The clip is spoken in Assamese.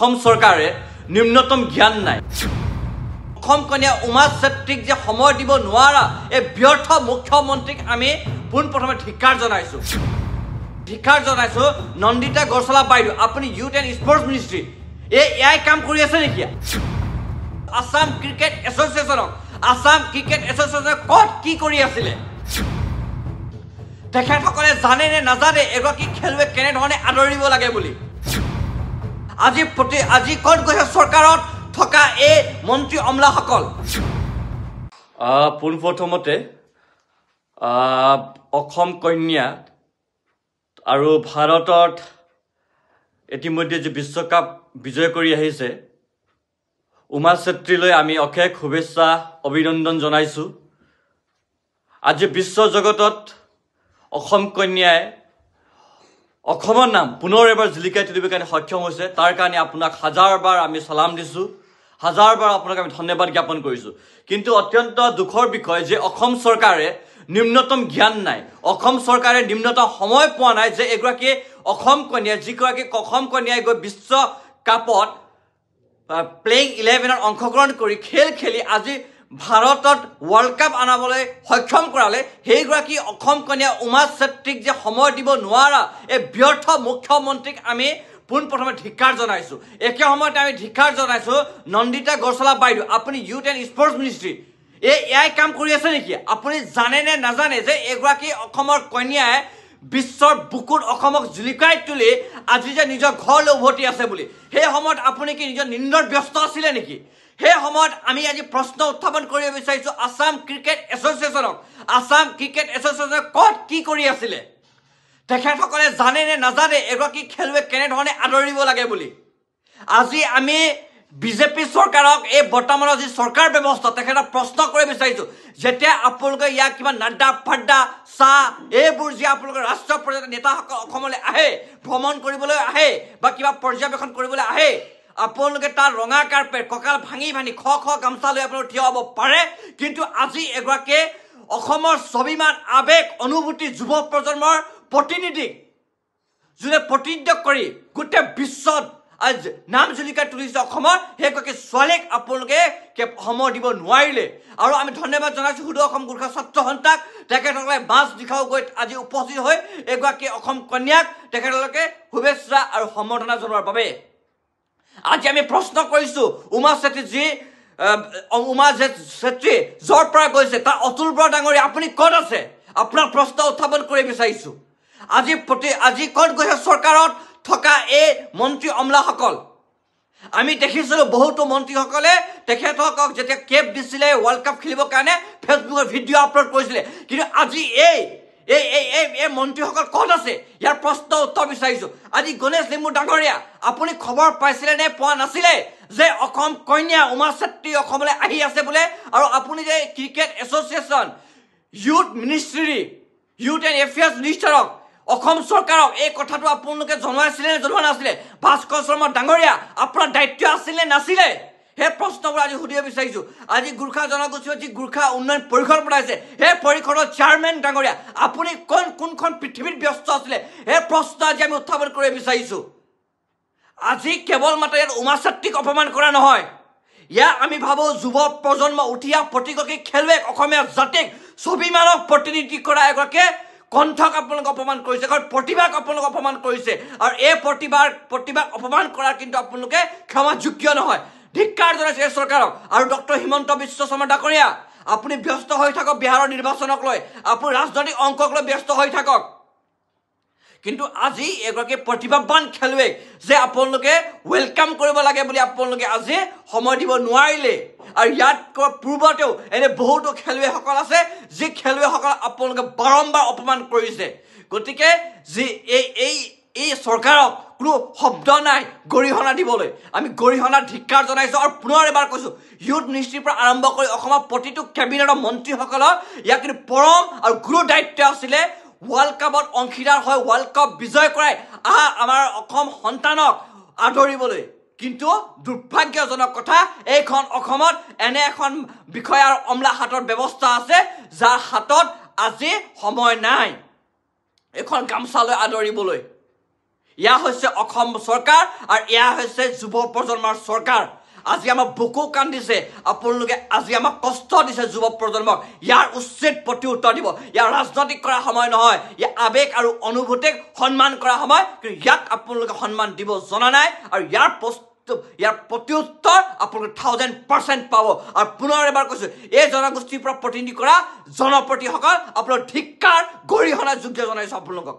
অসম চৰকাৰে নিম্নতম জ্ঞান নাই অসম কন্যা উমা চেত্ৰীক যে সময় দিব নোৱাৰা এই ব্যৰ্থ মুখ্যমন্ত্ৰীক আমি পোনপ্ৰথমে ধিক্কাৰ জনাইছো নন্দিতা গছলা বাইদেউ আপুনি ইউথ এণ্ড স্পৰ্টছ মিনিষ্ট্ৰী এয়াই কাম কৰি আছে নেকি আসাম ক্ৰিকেট এছ'চিয়েশ্যনে ক'ত কি কৰি আছিলে তেখেতসকলে জানে নে নাজানে এগৰাকী খেলুৱৈ কেনেধৰণে আদৰিব লাগে বুলি আজি ক'ত গৈছে চৰকাৰত থকা এই মন্ত্ৰী অমলাসকল পোনপ্ৰথমতে অসম কন্যা আৰু ভাৰতত ইতিমধ্যে যে বিশ্বকাপ বিজয় কৰি আহিছে উমা চেত্ৰীলৈ আমি অশেষ শুভেচ্ছা অভিনন্দন জনাইছোঁ আজি বিশ্ব জগতত অসম কন্যাই অসমৰ নাম পুনৰ এবাৰ জিলিকাই তুলিবৰ কাৰণে সক্ষম হৈছে তাৰ কাৰণে আপোনাক হাজাৰবাৰ আমি সালাম দিছোঁ হাজাৰবাৰ আপোনাক আমি ধন্যবাদ জ্ঞাপন কৰিছোঁ কিন্তু অত্যন্ত দুখৰ বিষয় যে অসম চৰকাৰে নিম্নতম জ্ঞান নাই অসম চৰকাৰে নিম্নতম সময় পোৱা নাই যে এগৰাকী অসম কন্যা যিগৰাকী অসম কন্যাই গৈ বিশ্বকাপত প্লেইং 11ত অংশগ্ৰহণ কৰি খেলি আজি ভাৰতত ৱৰ্ল্ড কাপ আনাবলৈ সক্ষম কৰালে সেইগৰাকী অসম কন্যা উমা চেত্ৰীক যে সময় দিব নোৱাৰা এই ব্যৰ্থ মুখ্যমন্ত্ৰীক আমি পোনপ্ৰথমে ধিক্কাৰ জনাইছোঁ একে সময়তে আমি ধিক্কাৰ জনাইছোঁ নন্দিতা গছলা বাইদেউ আপুনি ইউথ এণ্ড স্পৰ্টছ মিনিষ্ট্ৰী এয়াই কাম কৰি আছে নেকি আপুনি জানে নে নাজানে যে এগৰাকী অসমৰ কন্যাই বিশ্বৰ বুকুত অসমক জিলিকাই তুলি আজি যে নিজৰ ঘৰলৈ উভতি আছে বুলি সেই সময়ত আপুনি কি নিজৰ নিন্দৰ ব্যস্ত আছিলে নেকি সেই সময়ত আমি আজি প্ৰশ্ন উত্থাপন কৰিব বিচাৰিছোঁ আসাম ক্ৰিকেট এছ'চিয়েশ্যনে ক'ত কি কৰি আছিলে তেখেতসকলে জানে নে নাজানে এগৰাকী খেলুৱৈ কেনেধৰণে আদৰিব লাগে বুলি আজি আমি বিজেপি চৰকাৰক এই বৰ্তমানৰ যি চৰকাৰ ব্যৱস্থা তেখেতক প্ৰশ্ন কৰিব বিচাৰিছোঁ যেতিয়া আপোনালোকে ইয়াক কিবা নাড্ডা ফাড্ডা চাহ এইবোৰ যি আপোনালোকৰ ৰাষ্ট্ৰীয় পৰ্যায়ৰ নেতাসকল অসমলৈ আহে ভ্ৰমণ কৰিবলৈ আহে বা কিবা পৰ্যবেক্ষণ কৰিবলৈ আহে আপোনালোকে তাৰ ৰঙা কাৰ্পেট কঁকাল ভাঙি খ গামোচা লৈ আপোনালোক থিয় হ'ব পাৰে কিন্তু আজি এগৰাকী অসমৰ স্বাভিমান আৱেগ অনুভূতি যুৱ প্ৰজন্মৰ প্ৰতিনিধিক যোনে প্ৰতিনিধিত্ব কৰি গোটেই বিশ্বত নাম জিলিকাই তুলিছে অসমৰ সেইগৰাকী ছোৱালীক আপোনালোকে সময় দিব নোৱাৰিলে আৰু আমি ধন্যবাদ জনাইছোঁ সুদূৰ অসম গোৰ্খা ছাত্ৰ সন্থাক তেখেতসকলে মাছ দিখাও গৈ আজি উপস্থিত হৈ এগৰাকী অসম কন্যাক তেখেতলোকে শুভেচ্ছা আৰু সম্বৰ্ধনা জনোৱাৰ বাবে আজি আমি প্ৰশ্ন কৰিছোঁ উমা চেত্ৰী য'ৰ পৰা গৈছে তাৰ অতুল বৰা ডাঙৰীয়া আপুনি ক'ত আছে আপোনাক প্ৰশ্ন উত্থাপন কৰিব বিচাৰিছোঁ আজি ক'ত গৈছে চৰকাৰত থকা এই মন্ত্ৰী অমলাসকল আমি দেখিছিলোঁ বহুতো মন্ত্ৰীসকলে তেখেতসকলক যেতিয়া কেপ দিছিলে ৱৰ্ল্ড কাপ খেলিবৰ কাৰণে ফেচবুকত ভিডিঅ' আপলোড কৰিছিলে কিন্তু আজি এই মন্ত্ৰীসকল ক'ত আছে ইয়াৰ প্ৰশ্ন উত্তৰ বিচাৰিছোঁ আজি গণেশ লিম্বু ডাঙৰীয়া আপুনি খবৰ পাইছিলে নে পোৱা নাছিলে যে অসম কন্যা উমা চেত্ৰী অসমলৈ আহি আছে বোলে আৰু আপুনি যে cricket association youth and affairs মিনিষ্টাৰক অসম চৰকাৰক এই কথাটো আপোনালোকে জনাইছিলে নে জনোৱা নাছিলে ভাস্কৰ শৰ্মা ডাঙৰীয়া আপোনাৰ দায়িত্ব আছিলে নাছিলে সেই প্ৰশ্নবোৰ আজি সুধিব বিচাৰিছোঁ আজি গোৰ্খা জনগোষ্ঠীৰ যি গোৰ্খা উন্নয়ন পৰিষদ বনাইছে সেই পৰিষদৰ চেয়াৰমেন ডাঙৰীয়া আপুনি কোনখন পৃথিৱীত ব্যস্ত আছিলে সেই প্ৰশ্ন আজি আমি উত্থাপন কৰিব বিচাৰিছোঁ আজি কেৱল মাত্ৰ ইয়াত উমা চেত্ৰীক অপমান কৰা নহয় ইয়াত আমি ভাবোঁ যুৱ প্ৰজন্ম উঠি অহা প্ৰতিগৰাকী খেলুৱৈক অসমীয়া জাতিক স্বাভিমানক প্ৰতিনিধি কৰা এগৰাকী কণ্ঠক আপোনালোকে অপমান কৰিছে কাৰণ প্ৰতিভাক আপোনালোকে অপমান কৰিছে আৰু এই প্ৰতিভাক অপমান কৰাৰ কিন্তু আপোনালোকে ক্ষমাযোগ্য নহয় ধিক্কাৰ জনাইছে এই চৰকাৰক আৰু ডক্টৰ হিমন্ত বিশ্ব শৰ্মা ডাঙৰীয়া আপুনি ব্যস্ত হৈ থাকক বিহাৰৰ নিৰ্বাচনক লৈ আপুনি ৰাজনৈতিক অংকক লৈ ব্যস্ত হৈ থাকক কিন্তু আজি এগৰাকী প্ৰতিভাৱান খেলুৱৈক যে আপোনালোকে ৱেলকাম কৰিব লাগে বুলি আপোনালোকে আজি সময় দিব নোৱাৰিলে আৰু ইয়াত পূৰ্বতেও এনে বহুতো খেলুৱৈসকল আছে যি খেলুৱৈসকল আপোনালোকে বাৰম্বাৰ অপমান কৰিছে গতিকে যি এই চৰকাৰক কোনো শব্দ নাই গৰিহণা দিবলৈ আমি গৰিহণাৰ ধিক্কাৰ জনাইছোঁ আৰু পুনৰ এবাৰ কৈছোঁ ইউথ মিনিষ্ট্ৰীৰ পৰা আৰম্ভ কৰি অসমৰ প্ৰতিটো কেবিনেটৰ মন্ত্ৰীসকলৰ ইয়াৰ কিন্তু পৰম আৰু গুৰু দায়িত্ব আছিলে ৱৰ্ল্ড কাপত অংশীদাৰ হৈ ৱৰ্ল্ড কাপ বিজয় কৰাই আমাৰ অসম সন্তানক আদৰিবলৈ কিন্তু দুৰ্ভাগ্যজনক কথা এইখন অসমত এনে এখন বিষয়াৰ অমলা হাতৰ ব্যৱস্থা আছে যাৰ হাতত আজি সময় নাই এখন গামোচা লৈ আদৰিবলৈ ইয়া হৈছে অসম চৰকাৰ আৰু ইয়া হৈছে যুৱ প্ৰজন্মৰ চৰকাৰ আজি আমাক বুকু কান্দিছে আপোনালোকে আজি আমাক কষ্ট দিছে যুৱ প্ৰজন্মক ইয়াৰ উচিত প্ৰত্যুত্তৰ দিব ইয়াৰ ৰাজনৈতিক কৰা সময় নহয় ইয়াৰ আবেগ আৰু অনুভূতিক সন্মান কৰা সময় কিন্তু ইয়াক আপোনালোকে সন্মান দিব জনা নাই আৰু ইয়াৰ প্ৰত্যুত্তৰ আপোনালোকে 1000% পাব আৰু পুনৰ এবাৰ কৈছো এই জনগোষ্ঠীৰ পৰা প্ৰতিনিধি কৰা জনপ্ৰতিনিধিসকল আপোনালোক ধিক্কাৰ গৰিহণা যোগ্য জনাইছো আপোনালোকক